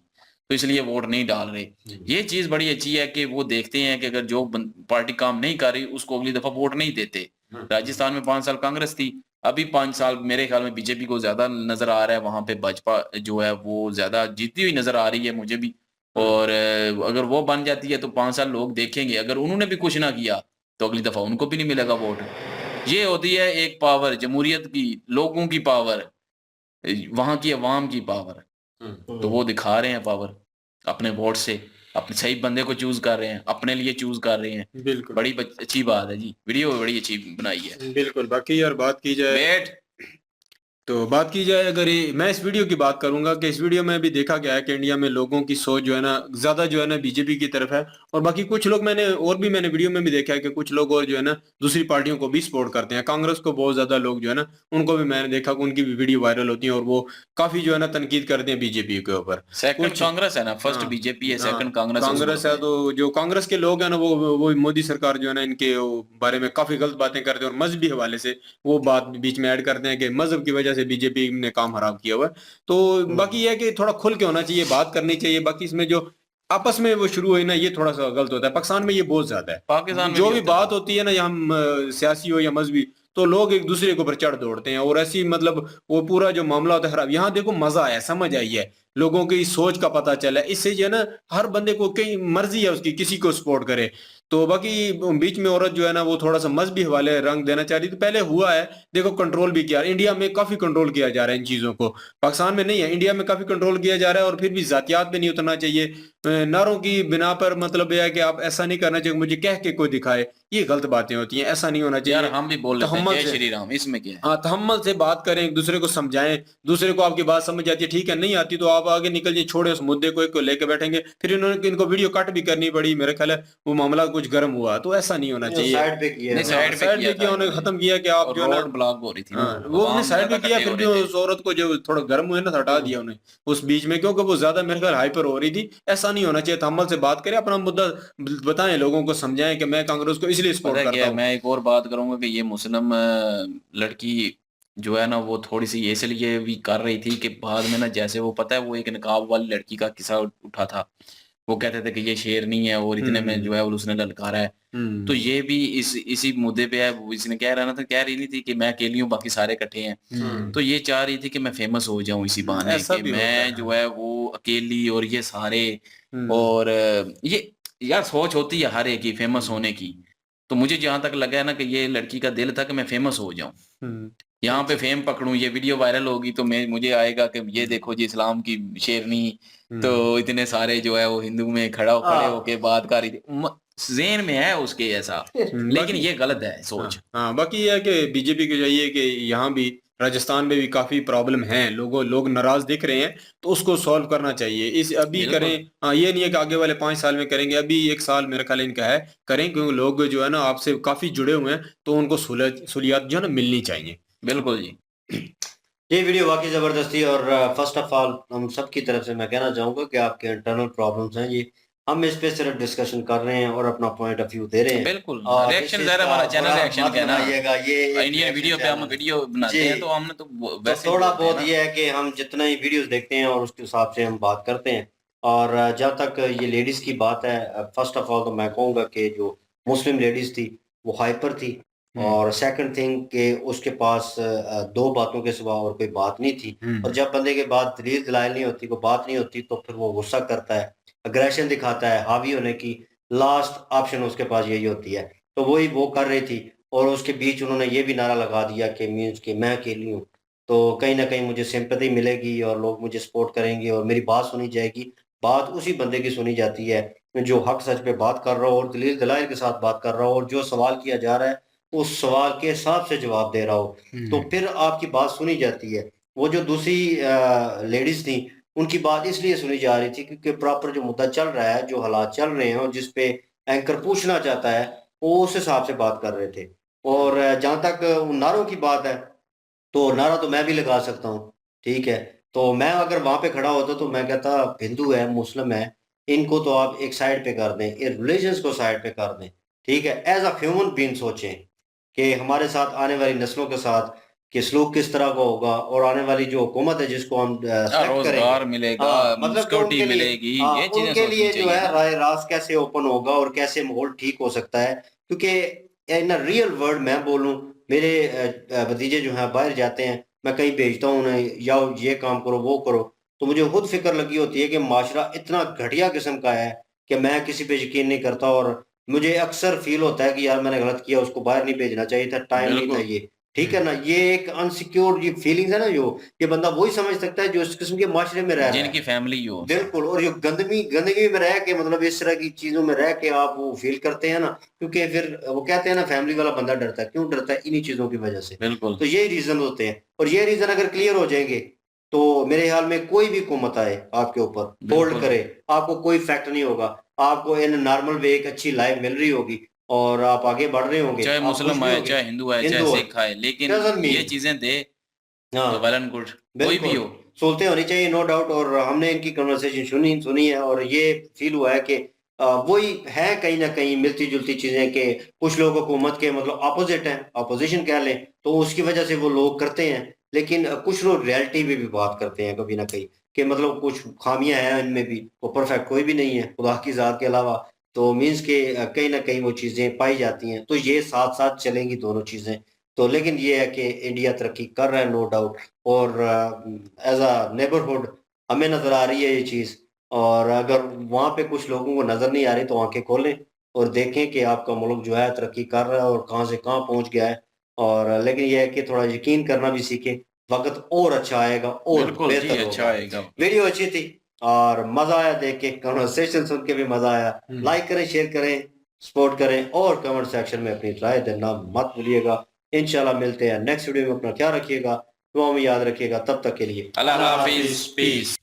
[SPEAKER 1] तो इसलिए वोट नहीं डाल रहे। ये चीज बड़ी अच्छी है कि वो देखते हैं कि अगर जो पार्टी काम नहीं कर रही उसको अगली दफा वोट नहीं देते। राजस्थान में 5 साल कांग्रेस थी, अभी 5 साल मेरे ख्याल में बीजेपी को ज्यादा नजर आ रहा है, वहां पे भाजपा जो है वो ज्यादा जीती हुई नजर आ रही है मुझे भी। और अगर वो बन जाती है तो 5 साल लोग देखेंगे, अगर उन्होंने भी कुछ ना किया तो अगली दफा उनको भी नहीं मिलेगा वोट। ये होती है एक पावर, जमहूरियत की, लोगों की पावर, वहां की अवाम की पावर। तो वो दिखा रहे हैं पावर अपने वोट से, अपने सही बंदे को चूज कर रहे हैं, अपने लिए चूज कर रहे हैं।
[SPEAKER 15] बिल्कुल
[SPEAKER 1] बड़ी अच्छी बात है जी, वीडियो बड़ी अच्छी बनाई है।
[SPEAKER 15] बिल्कुल। बाकी यार बात की जाए तो बात की जाए, अगर ये मैं इस वीडियो की बात करूंगा कि इस वीडियो में भी देखा गया है कि इंडिया में लोगों की सोच जो है ना ज्यादा जो है ना बीजेपी की तरफ है, और बाकी कुछ लोग मैंने वीडियो में भी देखा है कि कुछ लोग और जो है ना दूसरी पार्टियों को भी सपोर्ट करते हैं। कांग्रेस को बहुत ज्यादा लोग जो है ना उनको भी मैंने देखा कि उनकी भी वीडियो वायरल होती है और वो काफी जो है ना तनकीद करते हैं बीजेपी के ऊपर।
[SPEAKER 1] सेकंड कांग्रेस है ना, फर्स्ट बीजेपी है, सेकंड कांग्रेस
[SPEAKER 15] है। तो जो कांग्रेस के लोग हैं ना वो मोदी सरकार जो है ना इनके बारे में काफी गलत बातें करते हैं और मजहबी हवाले से वो बात बीच में ऐड करते हैं कि मजहब की वजह से बीजेपी ने काम खराब किया हुआ है। तो बाकी ये है कि थोड़ा खुल के होना चाहिए, बात करनी चाहिए। बाकी इसमें जो आपस में वो शुरू हुई ना ये थोड़ा सा गलत होता है। पाकिस्तान में ये बहुत ज्यादा है,
[SPEAKER 1] पाकिस्तान में
[SPEAKER 15] जो भी बात होती है ना यहाँ सियासी हो या मजहबी, तो लोग एक दूसरे के ऊपर चढ़ दौड़ते हैं और ऐसी मतलब वो पूरा जो मामला होता है खराब। यहाँ देखो मजा आया, समझ आई है, लोगों की सोच का पता चला, इससे जो है ना हर बंदे को कई मर्जी है उसकी किसी को सपोर्ट करे। तो बाकी बीच में औरत जो है ना वो थोड़ा सा मजहबी हवाले रंग देना चाह रही थी, पहले हुआ है देखो कंट्रोल भी किया, इंडिया में काफी कंट्रोल किया जा रहा है इन चीजों को, पाकिस्तान में नहीं है, इंडिया में काफी कंट्रोल किया जा रहा है। और फिर भी जातियात पे नहीं उतरना चाहिए, नारों की बिना पर मतलब यह है कि आप ऐसा नहीं करना चाहिए मुझे कह के कोई दिखाए, ये गलत बातें होती हैं, ऐसा नहीं होना चाहिए।
[SPEAKER 1] यार हम भी बोल रहे हैं जय श्री राम, इसमें क्या है?
[SPEAKER 15] हाँ, तहम्मुल से बात करें, एक दूसरे को समझाएं, दूसरे को आपकी बात समझ आती है ठीक है, नहीं आती तो आप आगे निकल जाइए, छोड़े उस मुद्दे को, एक को लेके बैठेंगे। फिर इनको वीडियो कट भी करनी पड़ी, मेरे ख्याल है वो मामला कुछ गर्म हुआ, तो ऐसा नहीं होना चाहिए।
[SPEAKER 2] साइड पे किया,
[SPEAKER 15] साइड पे किया, उन्होंने खत्म किया कि आप जो है ना
[SPEAKER 1] ब्लॉक हो रही थी ना,
[SPEAKER 15] वो उन्होंने साइड पे किया, फिर भी उस औरत को जो थोड़ा गर्म हुए ना हटा दिया उन्हें उस बीच में, क्योंकि वो ज्यादा मेरे ख्याल हाइपर हो रही थी। ऐसा नहीं होना चाहिए, तहम्मुल से बात करें, अपना मुद्दा बताएं, लोगों को समझाएं कि मैं कांग्रेस को इसलिए सपोर्ट करता हूं।
[SPEAKER 1] मैं एक और बात करूंगा कि ये मुस्लिम लड़की जो है ना वो थोड़ी सी इसलिए भी कर रही थी कि बाद में ना, जैसे वो पता है वो एक नकाब वाली लड़की का किस्सा उठा था, वो कहते थे कि ये शेर नहीं है और इतने में जो है उसने ललकारा है। तो ये भी इसी मुद्दे पे है, इसने कह रही नहीं थी कि मैं अकेली हूँ बाकी सारे इकट्ठे हैं। तो ये चाह रही थी कि मैं फेमस हो जाऊं इसी बहाने कि मैं जो है वो अकेली और ये सारे, और ये यार सोच होती है हर एक की फेमस होने की। तो मुझे जहां तक लगा है ना कि ये लड़की का दिल था कि मैं फेमस हो जाऊं, यहाँ पे फेम पकड़ूं, ये वीडियो वायरल होगी तो मुझे आएगा कि ये देखो जी इस्लाम की शेरनी, तो इतने सारे जो है वो हिंदू में खड़े होके बात कर रही थी, ज़हन में है उसके ऐसा, लेकिन ये गलत है सोच।
[SPEAKER 15] हाँ, बाकी ये है कि बीजेपी को चाहिए कि यहाँ भी राजस्थान में भी काफी प्रॉब्लम है, लोग नाराज दिख रहे हैं तो उसको सॉल्व करना चाहिए। इस अभी करें, हाँ, ये नहीं है कि आगे वाले 5 साल में करेंगे, अभी 1 साल मेरा ख्याल इनका है करें, क्योंकि लोग जो है ना आपसे काफी जुड़े हुए हैं, तो उनको सहूलियत जो है ना मिलनी चाहिए।
[SPEAKER 1] बिल्कुल जी,
[SPEAKER 2] ये वीडियो वाकई ज़बरदस्त थी। और फर्स्ट ऑफ ऑल हम सब की तरफ से मैं कहना चाहूँगा कि आपके इंटरनल प्रॉब्लम्स हैं, ये हम इस पे सिर्फ डिस्कशन कर रहे हैं और अपना पॉइंट ऑफ व्यू दे रहे हैं।
[SPEAKER 1] बिल्कुल, रिएक्शन ज़रा हमारा चैनल रिएक्शन का ना, ये इंडियन वीडियो पे हम वीडियो बनाते हैं तो हमने तो वैसे
[SPEAKER 2] थोड़ा बहुत ये है कि हम जितना ही वीडियोस देखते हैं और उसके हिसाब से हम बात करते हैं। और जहाँ तक ये लेडीज की बात है, फर्स्ट ऑफ ऑल तो मैं कहूँगा कि जो मुस्लिम लेडीज थी वो हाइपर थी, और सेकंड थिंग कि उसके पास 2 बातों के सिवा और कोई बात नहीं थी। और जब बंदे के पास दलील दलाइल नहीं होती, कोई बात नहीं होती, तो फिर वो गुस्सा करता है, अग्रेशन दिखाता है, हावी होने की लास्ट ऑप्शन उसके पास यही होती है। तो वही वो कर रही थी, और उसके बीच उन्होंने ये भी नारा लगा दिया कि मीन्स कि मैं अकेली हूँ, तो कहीं ना कहीं मुझे सिंपैथी मिलेगी और लोग मुझे सपोर्ट करेंगे और मेरी बात सुनी जाएगी। बात उसी बंदे की सुनी जाती है जो हक सच पे बात कर रहा हो और दलील दलाइल के साथ बात कर रहा हो, और जो सवाल किया जा रहा है उस सवाल के हिसाब से जवाब दे रहा हो, तो फिर आपकी बात सुनी जाती है। वो जो दूसरी लेडीज थी उनकी बात इसलिए सुनी जा रही थी क्योंकि प्रॉपर जो मुद्दा चल रहा है, जो हालात चल रहे हैं और जिस पे एंकर पूछना चाहता है, वो उस हिसाब से बात कर रहे थे। और जहाँ तक नारों की बात है, तो नारा तो मैं भी लगा सकता हूँ, ठीक है। तो मैं अगर वहां पे खड़ा होता तो मैं कहता हिंदू है, मुस्लिम है, इनको तो आप एक साइड पे कर दें, रिलीजन्स को साइड पे कर दें, ठीक है। एज अ ह्यूमन बीइंग सोचें कि हमारे साथ आने वाली नस्लों के साथ कि सलूक किस तरह का होगा, और आने वाली जो हुकूमत है जिसको हम सेलेक्ट
[SPEAKER 1] रोजगार
[SPEAKER 2] करेंगे,
[SPEAKER 1] मिलेगा,
[SPEAKER 2] मतलब कि
[SPEAKER 1] सिक्योरिटी
[SPEAKER 2] उनके लिए,
[SPEAKER 1] मिलेगी, ये चीजें
[SPEAKER 2] उनके
[SPEAKER 1] सोचनी
[SPEAKER 2] लिए जो
[SPEAKER 1] चाहिए
[SPEAKER 2] है
[SPEAKER 1] ना।
[SPEAKER 2] राय रास कैसे ओपन होगा और कैसे माहौल ठीक हो सकता है। क्योंकि इन रियल वर्ल्ड मैं बोलूं, मेरे भतीजे जो हैं बाहर जाते हैं, मैं कहीं भेजता हूँ उन्हें, या ये काम करो वो करो, तो मुझे खुद फिक्र लगी होती है कि माशरा इतना घटिया किस्म का है कि मैं किसी पे यकीन नहीं करता, और मुझे अक्सर फील होता है कि यार मैंने गलत किया, उसको बाहर नहीं भेजना चाहिए था, टाइम नहीं था
[SPEAKER 1] बिल्कुल।
[SPEAKER 2] ये, ठीक है ना। ये एक अनसिक्योर ये फीलिंग्स है ना, जो ये बंदा वही समझ सकता है जो इस किस्म के माशरे में रह रहा है।
[SPEAKER 1] जिनकी फैमिली हो।
[SPEAKER 2] बिल्कुल, और जो गंदगी में रह के, मतलब इस तरह की चीजों में रह के आप वो फील करते हैं ना, क्योंकि फिर वो कहते हैं ना, फैमिली वाला बंदा डरता है। क्यों डरता है? इन्हीं चीजों की वजह से।
[SPEAKER 1] बिल्कुल।
[SPEAKER 2] तो यही रीजन होते हैं, और ये रीजन अगर क्लियर हो जाएंगे तो मेरे ख्याल में कोई भी हुकूमत आए आपके ऊपर, होल्ड
[SPEAKER 1] बिल्कुल।
[SPEAKER 2] करे, आपको कोई इफेक्ट नहीं होगा। आपको इन नॉर्मल वे एक अच्छी लाइफ मिल रही होगी, और आप आगे बढ़ रहे होंगे,
[SPEAKER 1] चाहे
[SPEAKER 2] आप खुश
[SPEAKER 1] मुस्लिम
[SPEAKER 2] भी
[SPEAKER 1] आए,
[SPEAKER 2] होंगे।
[SPEAKER 1] चाहे हिंदू आए, चाहे
[SPEAKER 2] हिंदू
[SPEAKER 1] सिख आए, लेकिन
[SPEAKER 2] doesn't mean-
[SPEAKER 1] ये चीजें दे
[SPEAKER 2] हाँ,
[SPEAKER 1] तो वेल एंड गुड, कोई भी हो।
[SPEAKER 2] सहूलतें होनी चाहिए, नो डाउट। और हमने इनकी कन्वर्सेशन सुनी है, और ये फील हुआ है कि वही है कहीं ना कहीं मिलती जुलती चीजें, कि कुछ लोग हुकूमत के मतलब अपोजिट हैं, अपोजिशन कह लें, तो उसकी वजह से वो लोग करते हैं। लेकिन कुछ लोग रियलिटी में भी बात करते हैं कभी ना कहीं, कि मतलब कुछ खामियां हैं इनमें भी, वो परफेक्ट कोई भी नहीं है खुदा की ज़ात के अलावा। तो मीन्स के कहीं ना कहीं वो चीज़ें पाई जाती हैं, तो ये साथ साथ चलेंगी दोनों चीज़ें। तो लेकिन ये है कि इंडिया तरक्की कर रहा है, नो डाउट, और एज अ नेबरहुड हमें नज़र आ रही है ये चीज़। और अगर वहाँ पे कुछ लोगों को नज़र नहीं आ रही, तो आंखें खोलें और देखें कि आपका मुल्क जो है तरक्की कर रहा है और कहाँ से कहाँ पहुँच गया है। और लेकिन ये है कि थोड़ा यकीन करना भी सीखें, वक्त और अच्छा आएगा और
[SPEAKER 1] बिल्कुल जी,
[SPEAKER 2] बेहतर
[SPEAKER 1] अच्छा
[SPEAKER 2] होगा।
[SPEAKER 1] आएगा।
[SPEAKER 2] वीडियो अच्छी थी और मज़ा आया देख के, कन्वर्सेशन सुन के भी मज़ा आया। लाइक करें, शेयर करें, सपोर्ट करें, और कमेंट सेक्शन में अपनी राय देना मत भूलिएगा। इंशाल्लाह मिलते हैं नेक्स्ट वीडियो में। अपना ख्याल रखिएगा, दुआ में याद रखिएगा। तब तक के लिए
[SPEAKER 1] अल्लाह हाफिज, पीस।